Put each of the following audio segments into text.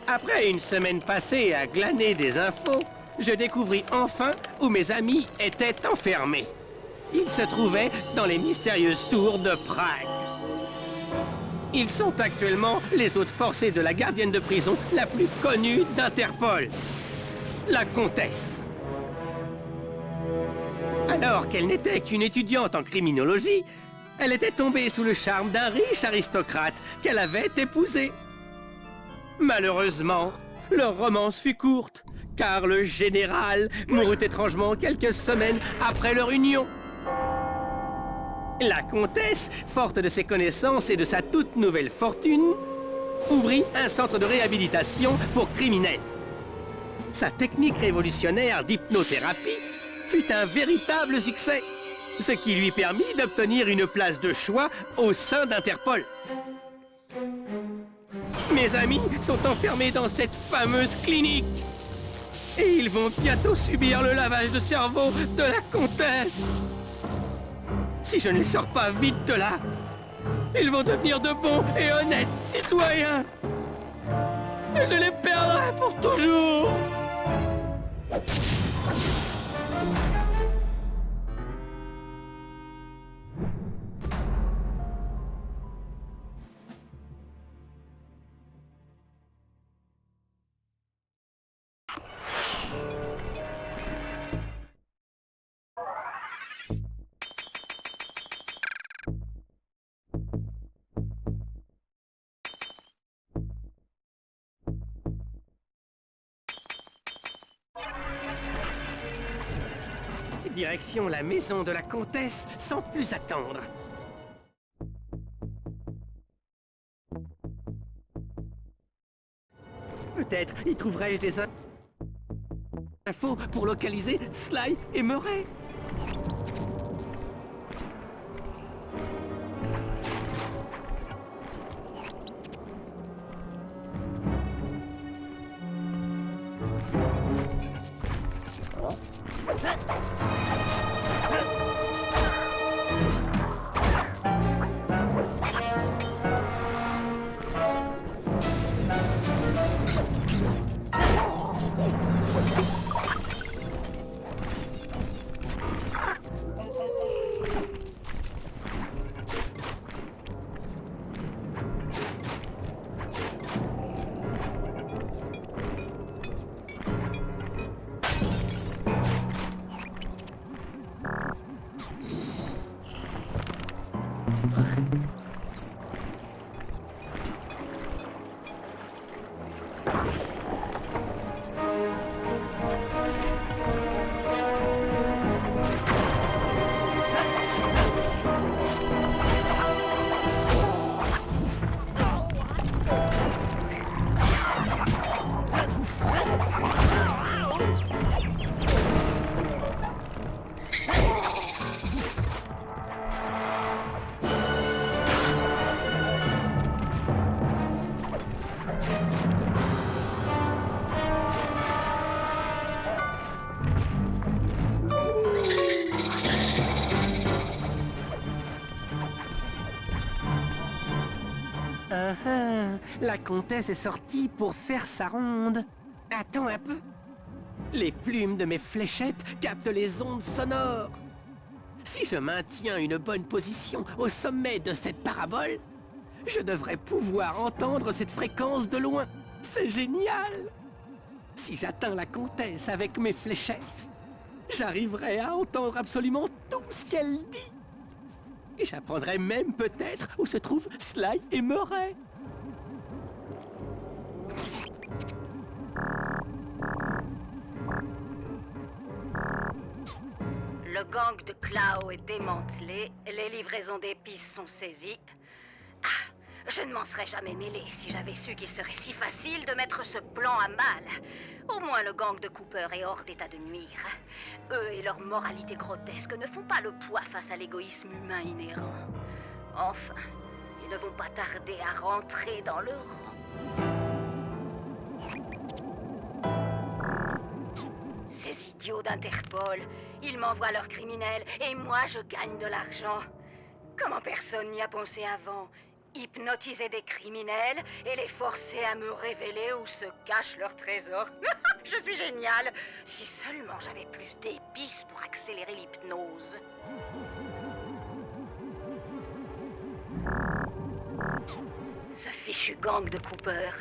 Après une semaine passée à glaner des infos, je découvris enfin où mes amis étaient enfermés. Ils se trouvaient dans les mystérieuses tours de Prague. Ils sont actuellement les hôtes forcés de la gardienne de prison la plus connue d'Interpol, la comtesse. Alors qu'elle n'était qu'une étudiante en criminologie, elle était tombée sous le charme d'un riche aristocrate qu'elle avait épousé. Malheureusement, leur romance fut courte, car le général mourut étrangement quelques semaines après leur union. La comtesse, forte de ses connaissances et de sa toute nouvelle fortune, ouvrit un centre de réhabilitation pour criminels. Sa technique révolutionnaire d'hypnothérapie fut un véritable succès, ce qui lui permit d'obtenir une place de choix au sein d'Interpol. Mes amis sont enfermés dans cette fameuse clinique. Et ils vont bientôt subir le lavage de cerveau de la comtesse. Si je ne les sors pas vite de là, ils vont devenir de bons et honnêtes citoyens. Et je les perdrai pour toujours. Direction la maison de la comtesse sans plus attendre. Peut-être y trouverai-je des infos pour localiser Sly et Murray. La comtesse est sortie pour faire sa ronde. Attends un peu. Les plumes de mes fléchettes captent les ondes sonores. Si je maintiens une bonne position au sommet de cette parabole, je devrais pouvoir entendre cette fréquence de loin. C'est génial! Si j'atteins la comtesse avec mes fléchettes, j'arriverai à entendre absolument tout ce qu'elle dit. Et j'apprendrai même peut-être où se trouvent Sly et Murray. Le gang de Clow est démantelé, les livraisons d'épices sont saisies. Ah, je ne m'en serais jamais mêlé si j'avais su qu'il serait si facile de mettre ce plan à mal. Au moins le gang de Cooper est hors d'état de nuire. Eux et leur moralité grotesque ne font pas le poids face à l'égoïsme humain inhérent. Enfin, ils ne vont pas tarder à rentrer dans le rang. Ces idiots d'Interpol, ils m'envoient leurs criminels et moi je gagne de l'argent. Comment personne n'y a pensé avant? hypnotiser des criminels et les forcer à me révéler où se cache leur trésor. Je suis génial. Si seulement j'avais plus d'épices pour accélérer l'hypnose. Ce fichu gang de Cooper.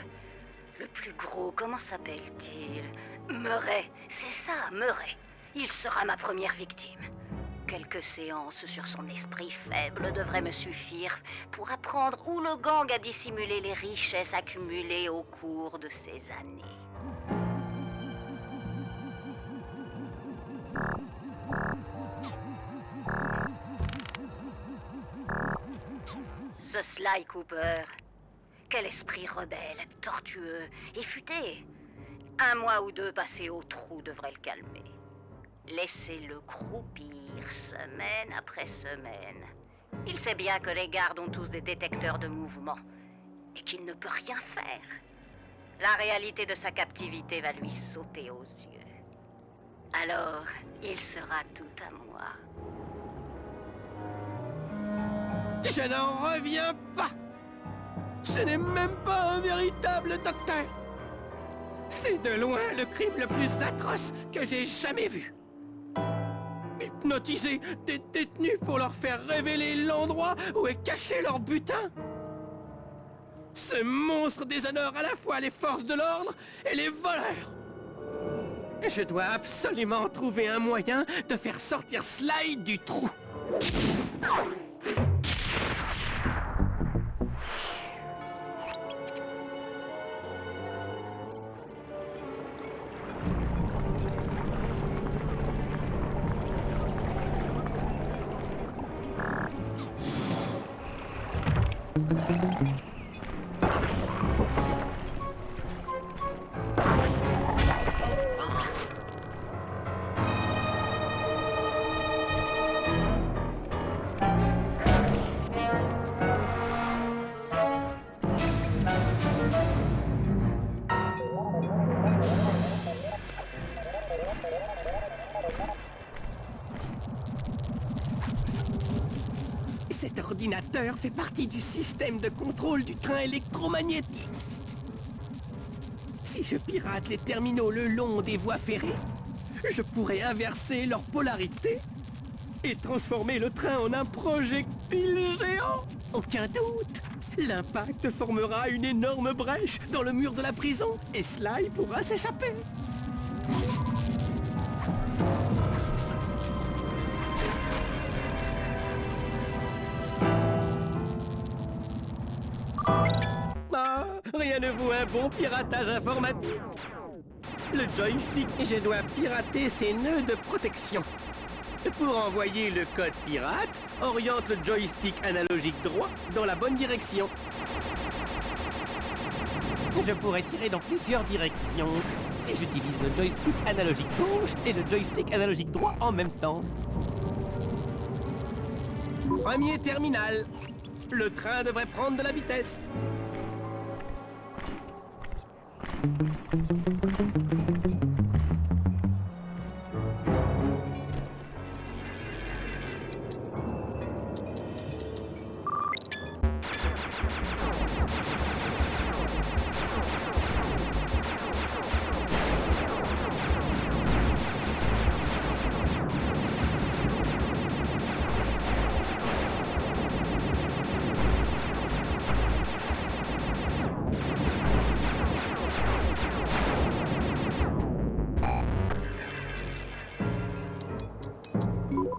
Le plus gros, comment s'appelle-t-il? Murray, c'est ça, Murray. Il sera ma première victime. Quelques séances sur son esprit faible devraient me suffire pour apprendre où le gang a dissimulé les richesses accumulées au cours de ces années. Ce Sly Cooper, quel esprit rebelle, tortueux et futé. Un mois ou deux passés au trou devrait le calmer. Laissez-le croupir semaine après semaine. Il sait bien que les gardes ont tous des détecteurs de mouvement et qu'il ne peut rien faire. La réalité de sa captivité va lui sauter aux yeux. Alors, il sera tout à moi. Je n'en reviens pas. Ce n'est même pas un véritable docteur. C'est de loin le crime le plus atroce que j'ai jamais vu. Hypnotiser des détenus pour leur faire révéler l'endroit où est caché leur butin. Ce monstre déshonore à la fois les forces de l'ordre et les voleurs. Je dois absolument trouver un moyen de faire sortir Sly du trou. Cet ordinateur fait partie du système de contrôle du train électromagnétique. Si je pirate les terminaux le long des voies ferrées, je pourrais inverser leur polarité et transformer le train en un projectile géant. Aucun doute, l'impact formera une énorme brèche dans le mur de la prison et Sly pourra s'échapper. Ah, rien ne vaut un bon piratage informatique. Le joystick, je dois pirater ses nœuds de protection. Pour envoyer le code pirate, oriente le joystick analogique droit dans la bonne direction. Je pourrais tirer dans plusieurs directions si j'utilise le joystick analogique gauche et le joystick analogique droit en même temps. Premier terminal. Le train devrait prendre de la vitesse.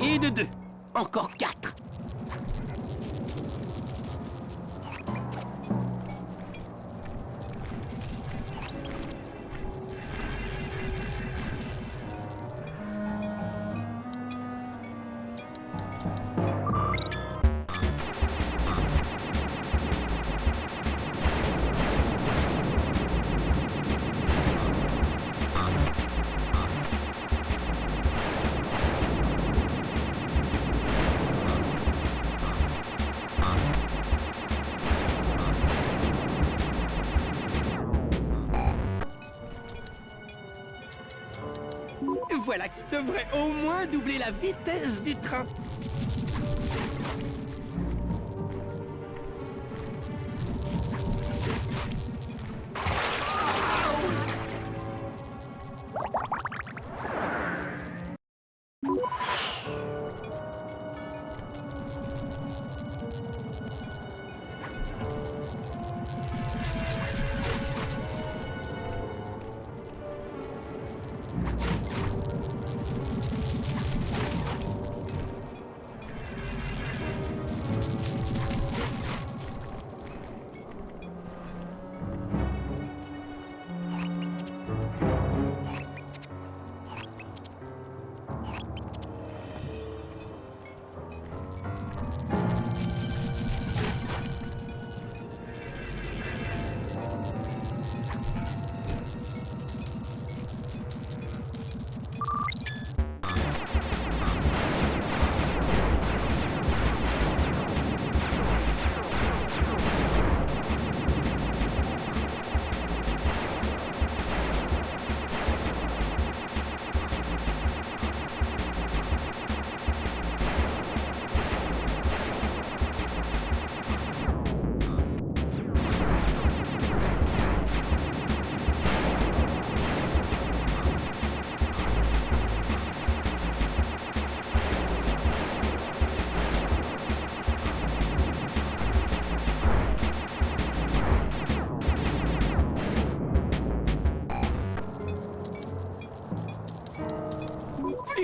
Et de 2. Encore 4. Voilà qui devrait au moins doubler la vitesse du train.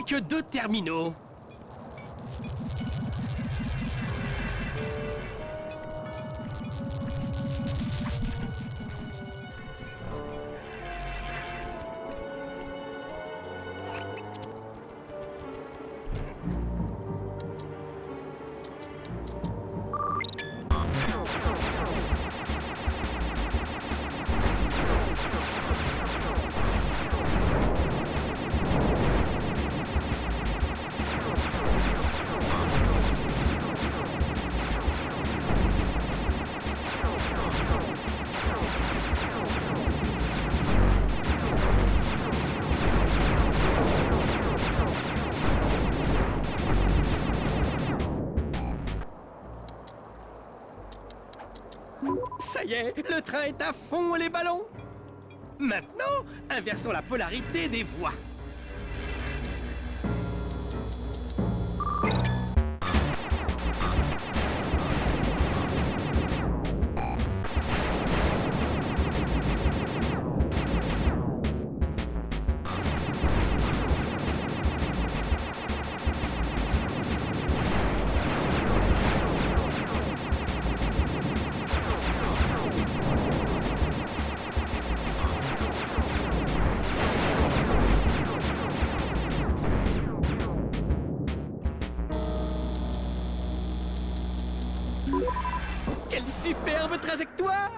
que 2 terminaux. Ça y est, le train est à fond les ballons. Maintenant, inversons la polarité des voies. Quelle superbe trajectoire!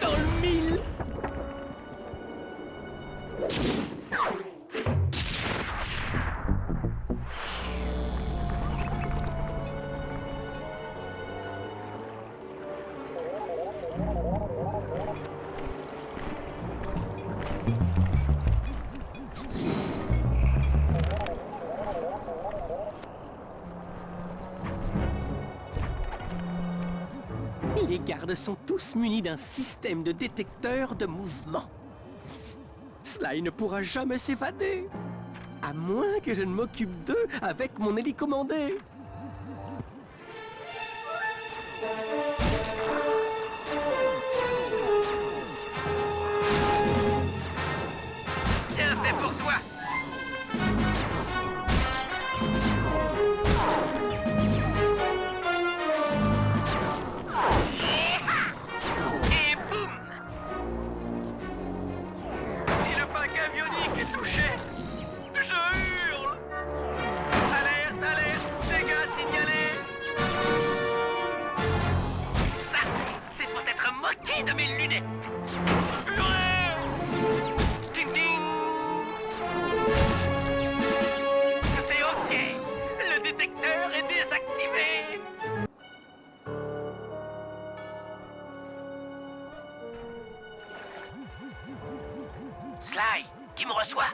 Dans le mille! Les gardes sont tous munis d'un système de détecteur de mouvement. Sly ne pourra jamais s'évader. À moins que je ne m'occupe d'eux avec mon hélicomandé. Bien fait pour toi. De mes lunettes. Ding ding. C'est ok. Le détecteur est désactivé. Sly, qui me reçoit?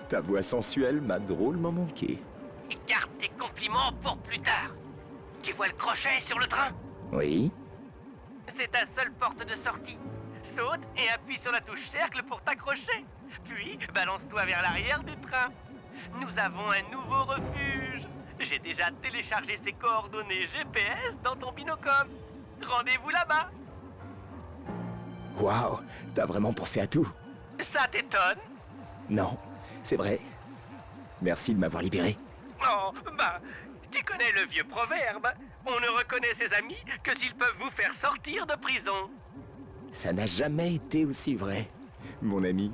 Ta voix sensuelle m'a drôlement manqué. Garde tes compliments pour plus tard. Tu vois le crochet sur le train? Oui? C'est ta seule porte de sortie. Saute et appuie sur la touche cercle pour t'accrocher. Puis, balance-toi vers l'arrière du train. Nous avons un nouveau refuge. J'ai déjà téléchargé ses coordonnées GPS dans ton binocom. Rendez-vous là-bas. Waouh, t'as vraiment pensé à tout? Ça t'étonne? Non, c'est vrai. Merci de m'avoir libéré. Oh, bah, tu connais le vieux proverbe. On ne reconnaît ses amis que s'ils peuvent vous faire sortir de prison. Ça n'a jamais été aussi vrai, mon ami.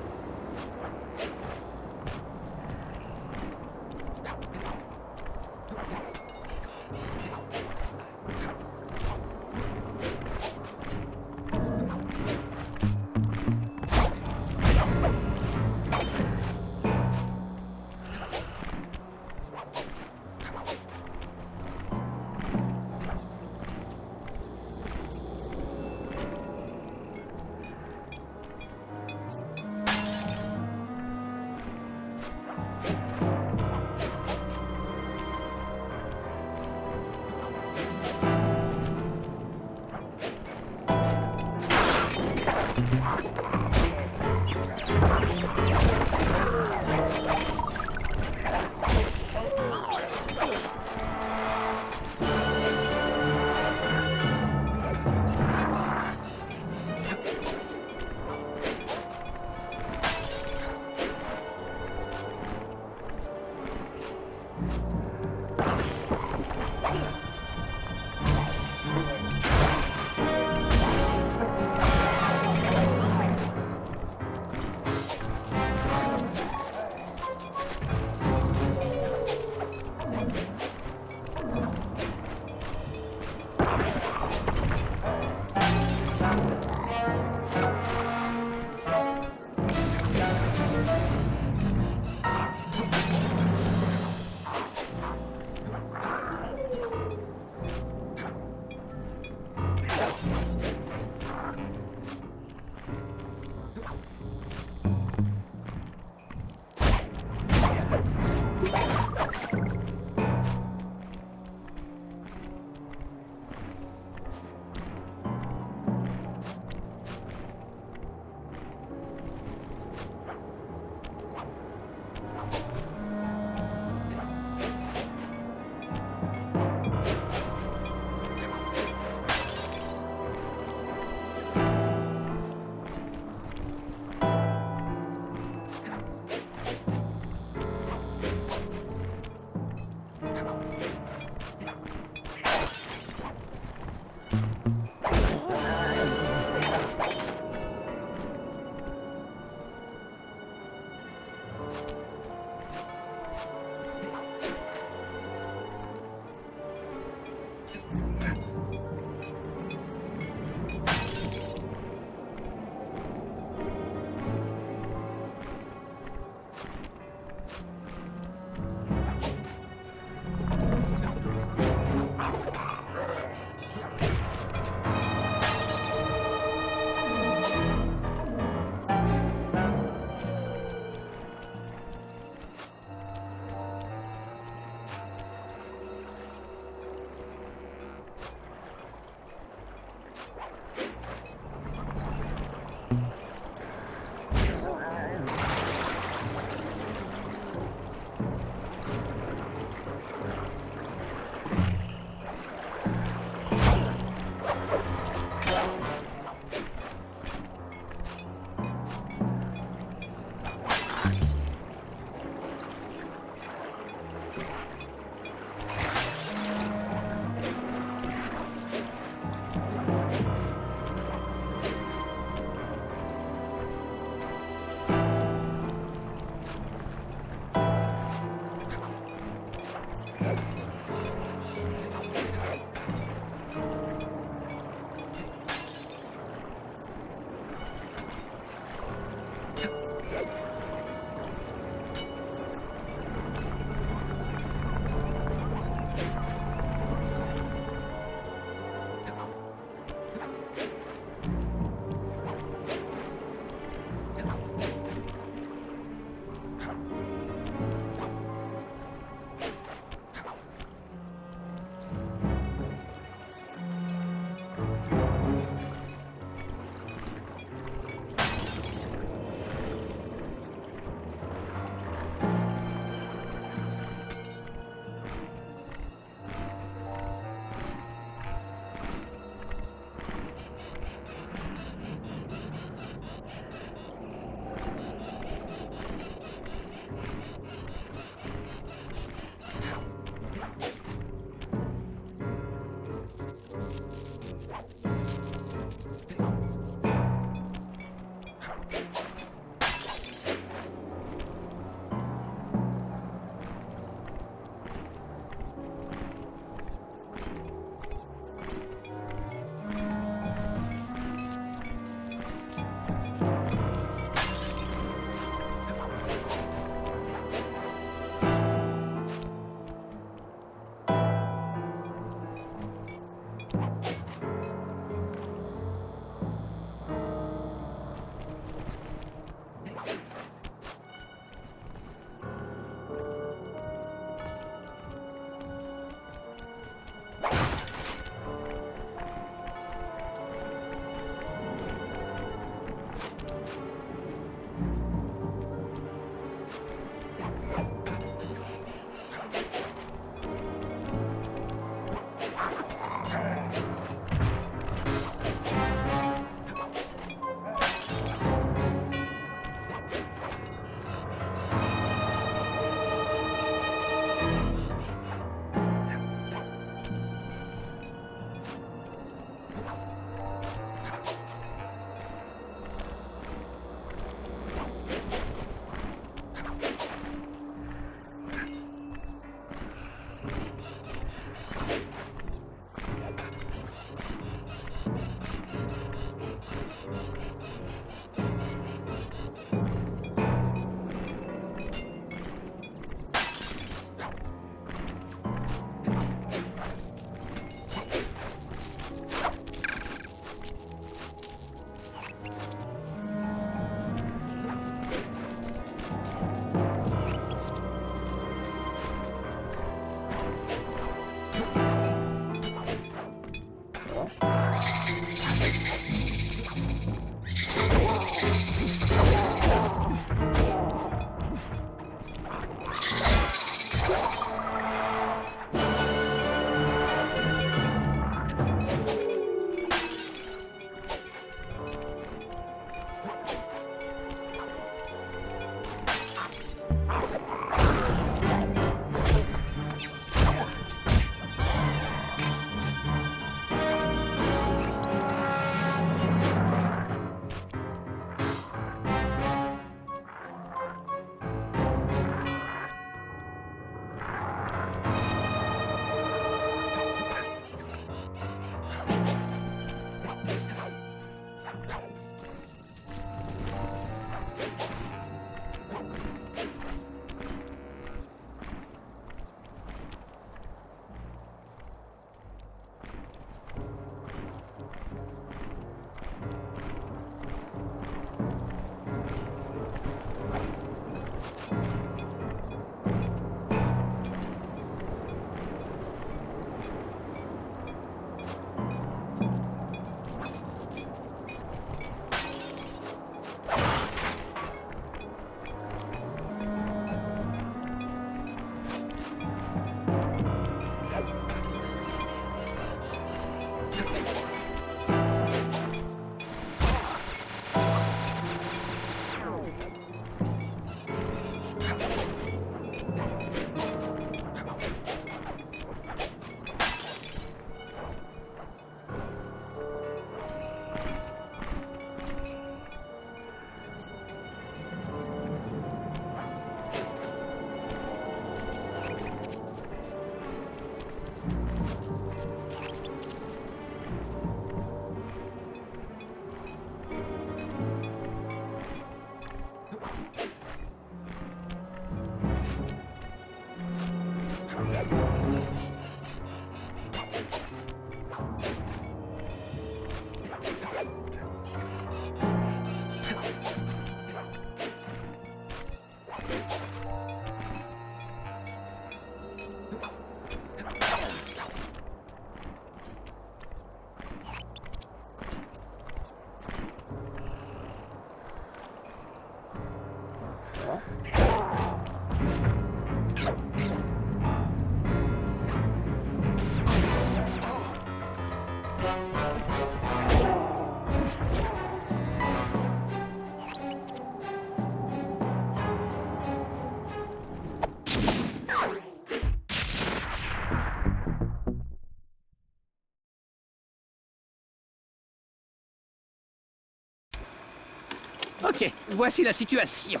Ok, voici la situation.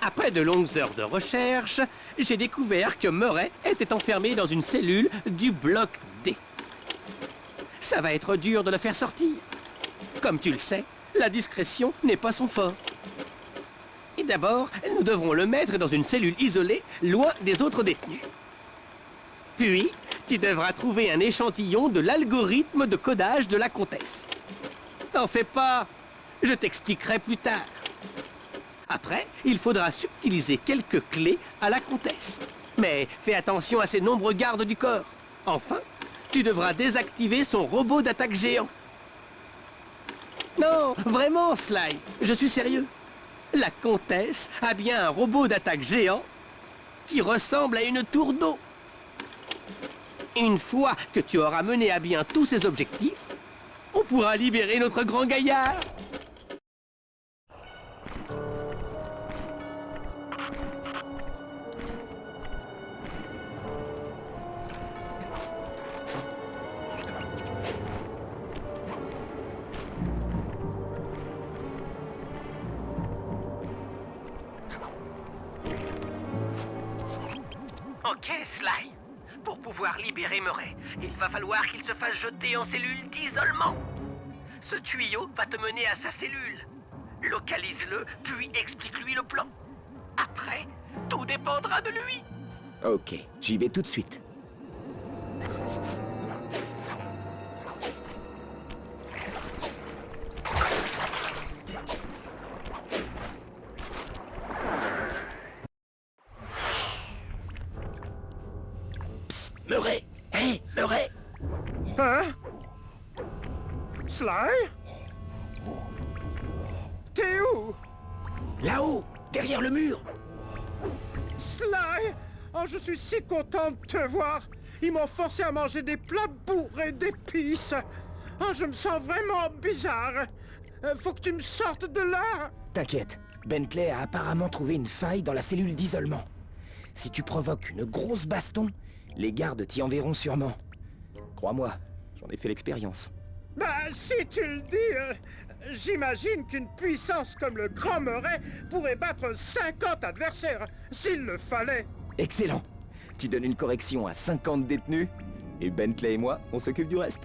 Après de longues heures de recherche, j'ai découvert que Murray était enfermé dans une cellule du bloc D. Ça va être dur de le faire sortir. Comme tu le sais, la discrétion n'est pas son fort. Et d'abord, nous devrons le mettre dans une cellule isolée, loin des autres détenus. Puis, tu devras trouver un échantillon de l'algorithme de codage de la comtesse. T'en fais pas, je t'expliquerai plus tard. Après, il faudra subtiliser quelques clés à la comtesse. Mais fais attention à ses nombreux gardes du corps. Enfin, tu devras désactiver son robot d'attaque géant. Non, vraiment, Sly, je suis sérieux. La comtesse a bien un robot d'attaque géant qui ressemble à une tour d'eau. Une fois que tu auras mené à bien tous ces objectifs, on pourra libérer notre grand gaillard. Ok, Sly. Pour pouvoir libérer Murray, il va falloir qu'il se fasse jeter en cellule d'isolement. Ce tuyau va te mener à sa cellule. Localise-le, puis explique-lui le plan. Après, tout dépendra de lui. Ok, j'y vais tout de suite. Psst, Murray! Hé, Murray! Hein? Sly? T'es où? Là-haut, derrière le mur! Sly? Oh, je suis si content de te voir. Ils m'ont forcé à manger des plats bourrés d'épices. Oh, je me sens vraiment bizarre. Faut que tu me sortes de là. T'inquiète, Bentley a apparemment trouvé une faille dans la cellule d'isolement. Si tu provoques une grosse baston, les gardes t'y enverront sûrement. Crois-moi, j'en ai fait l'expérience. Bah, si tu le dis, j'imagine qu'une puissance comme le Grand Murray pourrait battre 50 adversaires, s'il le fallait. Excellent! Tu donnes une correction à 50 détenus, et Bentley et moi, on s'occupe du reste.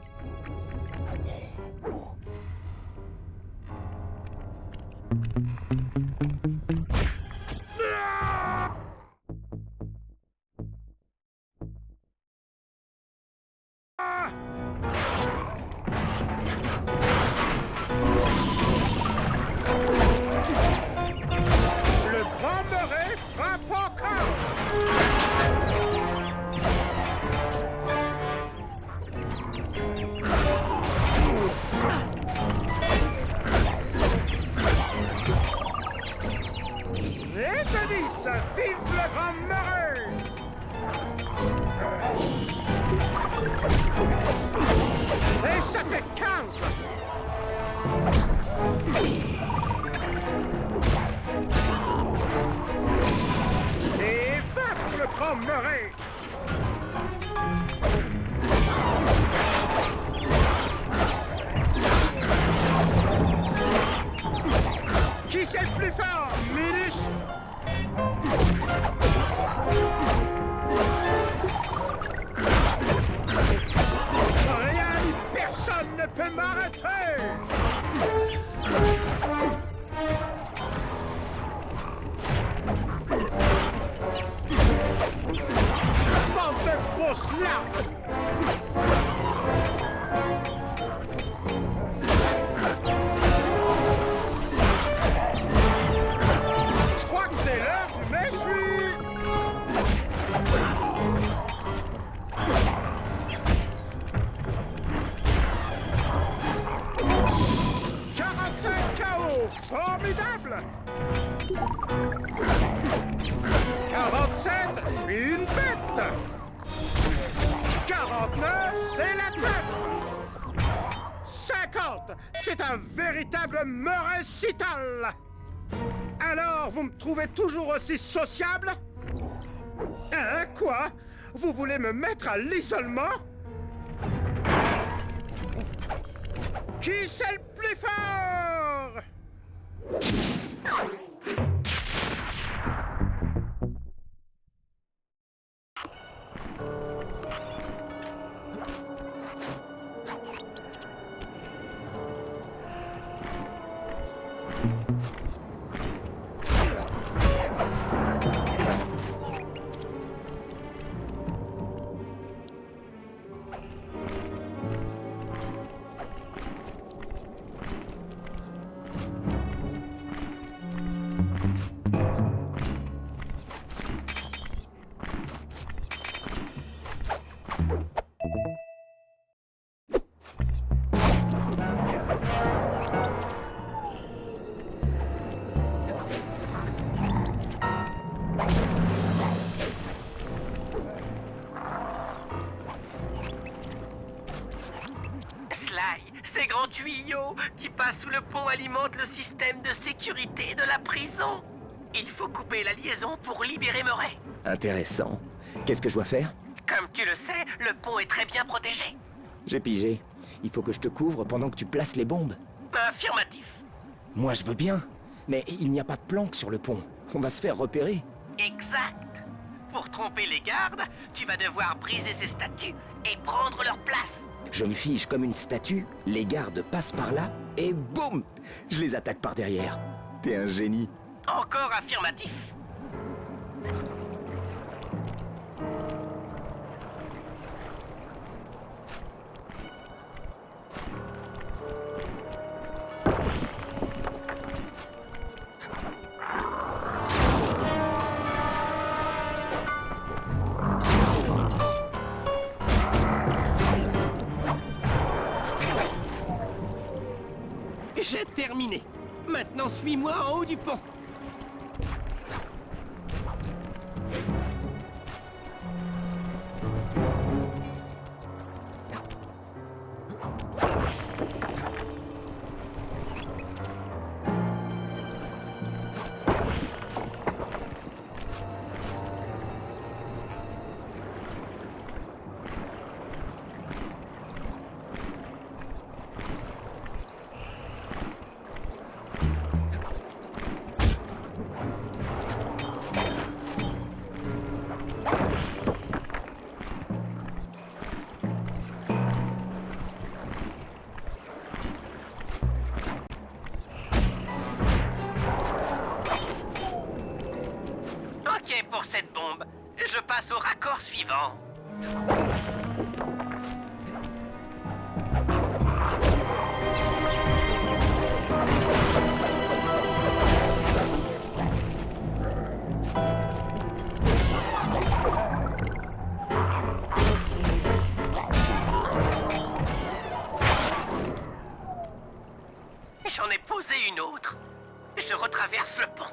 Le Grand Murray frappe encore. Et Denis, vive le Grand Murray! Et ça fait 15! Et 20 pour le Grand Murray! Qui c'est le plus fort, Minus? Rien ni personne ne peut m'arrêter! Bande de grosses larves! Je crois que c'est l'heure du méchoui! 45 KO, formidable! 47, je suis une bête! 49, c'est la tête! C'est un véritable Murray-Cital. Alors, vous me trouvez toujours aussi sociable? Hein, quoi? Vous voulez me mettre à l'isolement? Qui c'est le plus fort? Ces grands tuyaux qui passent sous le pont alimentent le système de sécurité de la prison. Il faut couper la liaison pour libérer Murray. Intéressant. Qu'est-ce que je dois faire? Comme tu le sais, le pont est très bien protégé. J'ai pigé. Il faut que je te couvre pendant que tu places les bombes. Affirmatif. Moi, je veux bien. Mais il n'y a pas de planque sur le pont. On va se faire repérer. Exact. Pour tromper les gardes, tu vas devoir briser ces statues et prendre leur place. Je me fige comme une statue, les gardes passent par là, et boum! Je les attaque par derrière. T'es un génie. Encore affirmatif. J'ai terminé. Maintenant, suis-moi en haut du pont. Ok pour cette bombe. Je passe au raccord suivant. J'en ai posé une autre. Je retraverse le pont.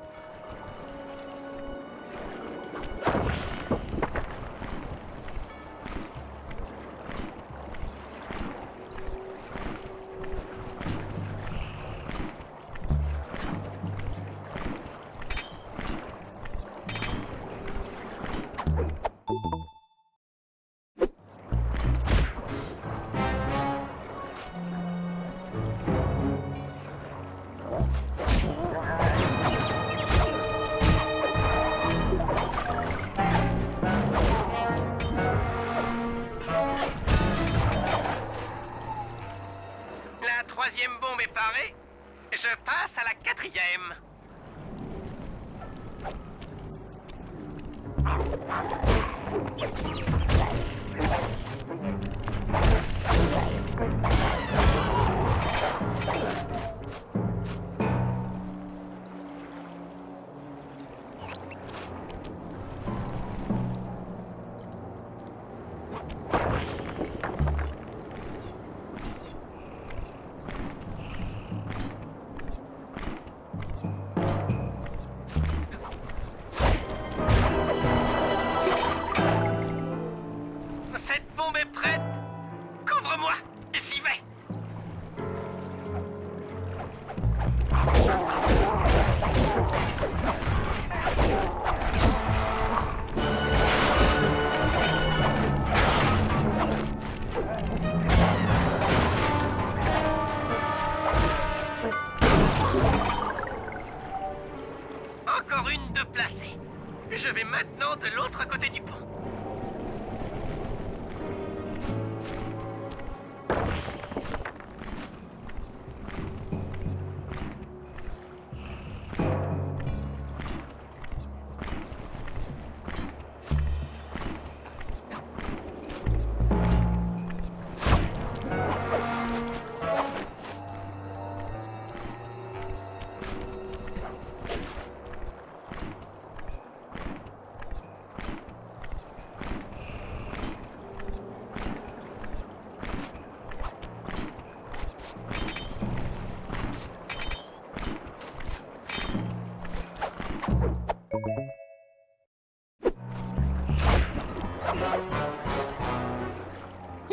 La troisième bombe est parée. Je passe à la quatrième. Je vais maintenant de l'autre côté du pont.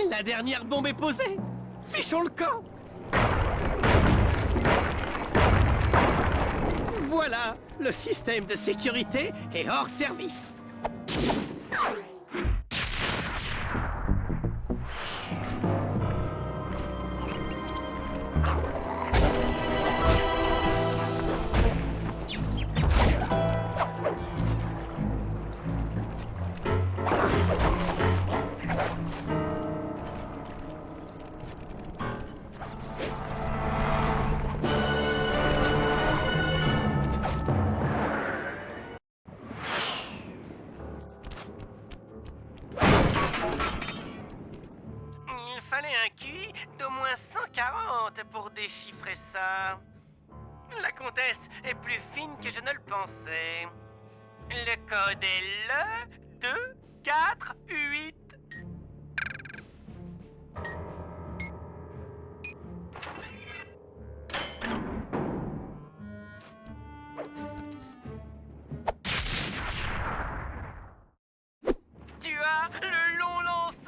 La dernière bombe est posée. Fichons le camp. Voilà, le système de sécurité est hors service. Il fallait un QI d'au moins 140 pour déchiffrer ça. La comtesse est plus fine que je ne le pensais. Le code est le 2, 4, 8. Tu as le long lancé.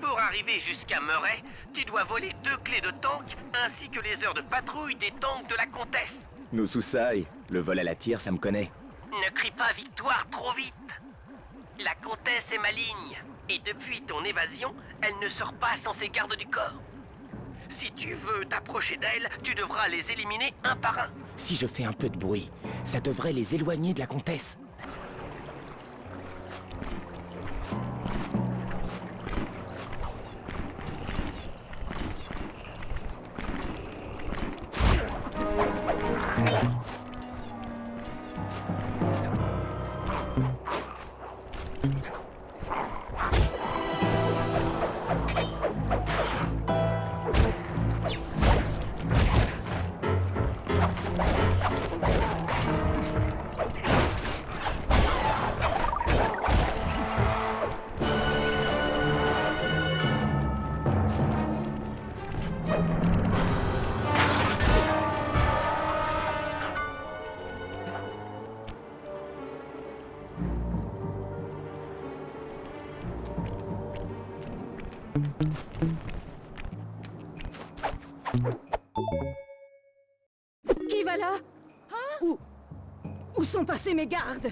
Pour arriver jusqu'à Murray, tu dois voler 2 clés de tank ainsi que les heures de patrouille des tanks de la comtesse. Nous Soussailles, le vol à la tire, ça me connaît. Ne crie pas victoire trop vite. La comtesse est maligne, et depuis ton évasion, elle ne sort pas sans ses gardes du corps. Si tu veux t'approcher d'elle, tu devras les éliminer un par un. Si je fais un peu de bruit, ça devrait les éloigner de la comtesse. Qui va là? Où sont passés mes gardes?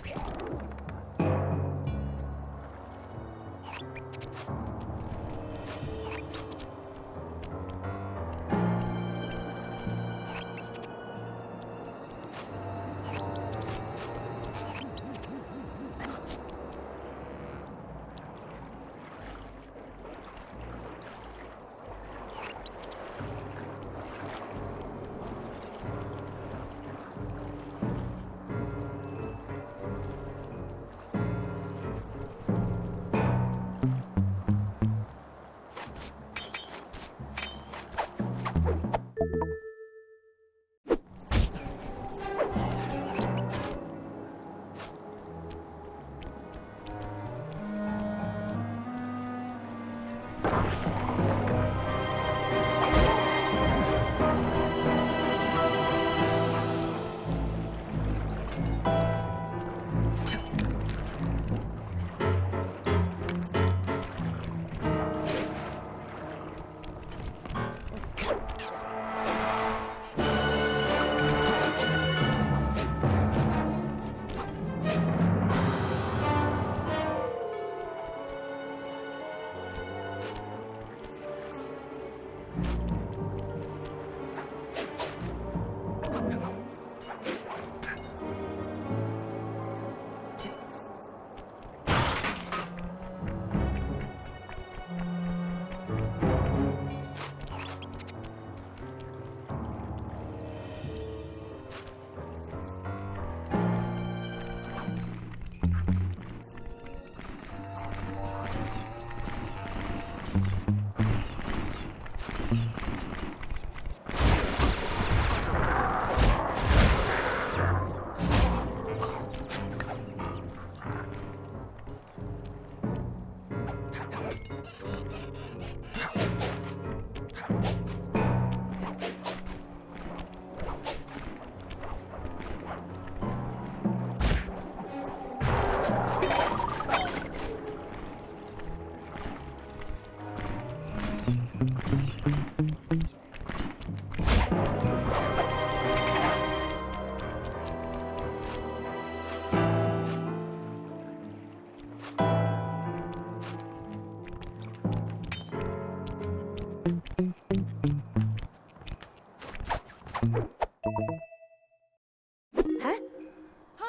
Hein?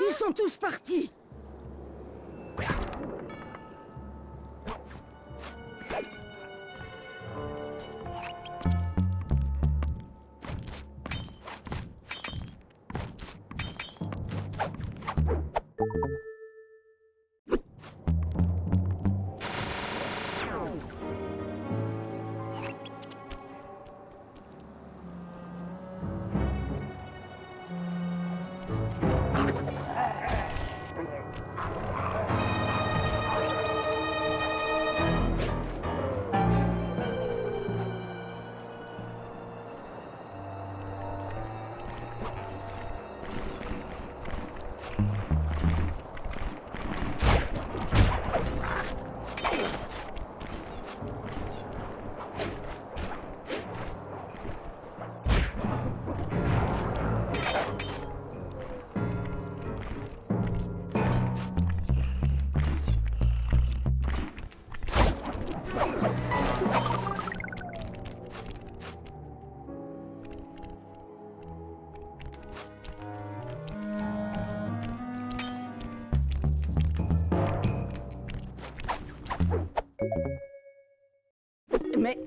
Ils sont tous partis. Mais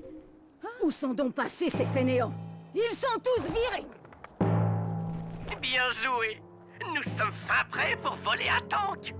où sont donc passés ces fainéants? Ils sont tous virés! Bien joué. Nous sommes fin prêts pour voler un tank.